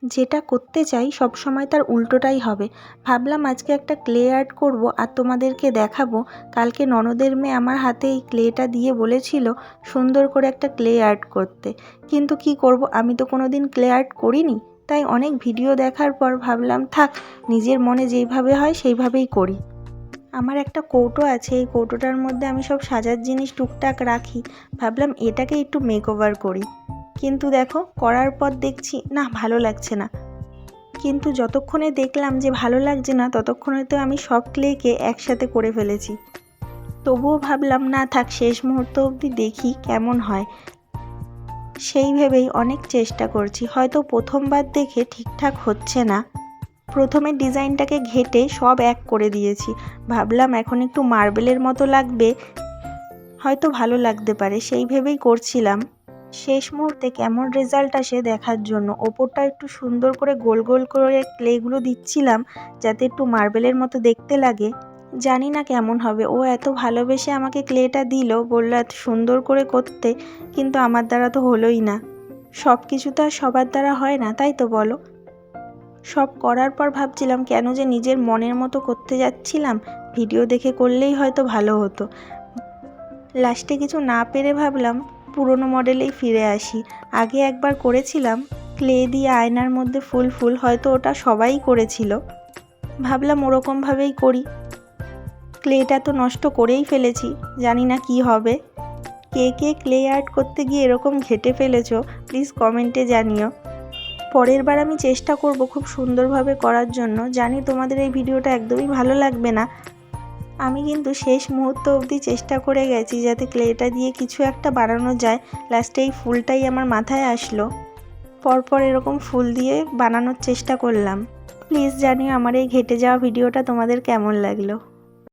যেটা করতে চাই সব সময় তার উল্টোটাই হবে। ভাবলাম আজকে একটা ক্লে আর্ট করব আর তোমাদেরকে দেখাবো। কালকে ননদের মেয়ে আমার হাতে এই ক্লেটা দিয়ে বলেছিল সুন্দর করে একটা ক্লে আর্ট করতে, কিন্তু কি করব, আমি তো কোনো দিন ক্লে আর্ট করিনি। তাই অনেক ভিডিও দেখার পর ভাবলাম থাক, নিজের মনে যেইভাবে হয় সেইভাবেই করি। আমার একটা কৌটো আছে, এই কৌটোটার মধ্যে আমি সব সাজার জিনিস টুকটাক রাখি। ভাবলাম এটাকে একটু মেকওভার করি, কিন্তু দেখো করার পর দেখছি না ভালো লাগছে না। কিন্তু যতক্ষণে দেখলাম যে ভালো লাগছে না ততক্ষণে তো আমি সব ক্লেকে একসাথে করে ফেলেছি। তবুও ভাবলাম না থাক, শেষ মুহূর্ত অবধি দেখি কেমন হয়। সেই ভেবেই অনেক চেষ্টা করছি, হয়তো প্রথমবার দেখে ঠিকঠাক হচ্ছে না। প্রথমে ডিজাইনটাকে ঘেটে সব এক করে দিয়েছি। ভাবলাম এখন একটু মার্বেলের মতো লাগবে, হয়তো ভালো লাগতে পারে, সেই ভেবেই করছিলাম। শেষ মুহূর্তে কেমন রেজাল্ট আসে দেখার জন্য ওপরটা একটু সুন্দর করে গোল গোল করে ক্লেগুলো দিচ্ছিলাম, যাতে একটু মার্বেলের মতো দেখতে লাগে। জানি না কেমন হবে। ও এত ভালোবেসে আমাকে ক্লেটা দিল, বলল এত সুন্দর করে করতে, কিন্তু আমার দ্বারা তো হলোই না। সব কিছু তো আর সবার দ্বারা হয় না, তাই তো বলো। সব করার পর ভাবছিলাম কেন যে নিজের মনের মতো করতে যাচ্ছিলাম, ভিডিও দেখে করলেই হয়তো ভালো হতো। লাস্টে কিছু না পেরে ভাবলাম পুরনো মডেলেই ফিরে আসি। আগে একবার করেছিলাম ক্লে দিয়ে আয়নার মধ্যে ফুল, হয়তো ওটা সবাই করেছিল। ভাবলাম ওরকমভাবেই করি। ক্লেটা তো নষ্ট করেই ফেলেছি, জানি না কি হবে। কে কে ক্লে আর্ট করতে গিয়ে এরকম ঘেটে ফেলেছো প্লিজ কমেন্টে জানিও। পরের বার আমি চেষ্টা করব খুব সুন্দরভাবে করার জন্য। জানি তোমাদের এই ভিডিওটা একদমই ভালো লাগবে না। আমি কিন্তু শেষ মুহূর্ত অবধি চেষ্টা করে গেছি যাতে ক্লেটা দিয়ে কিছু একটা বানানো যায়। লাস্টে এই ফুলটাই আমার মাথায় আসলো, পরপর এরকম ফুল দিয়ে বানানোর চেষ্টা করলাম। প্লিজ জানিও আমার এই ঘেটে যাওয়া ভিডিওটা তোমাদের কেমন লাগলো।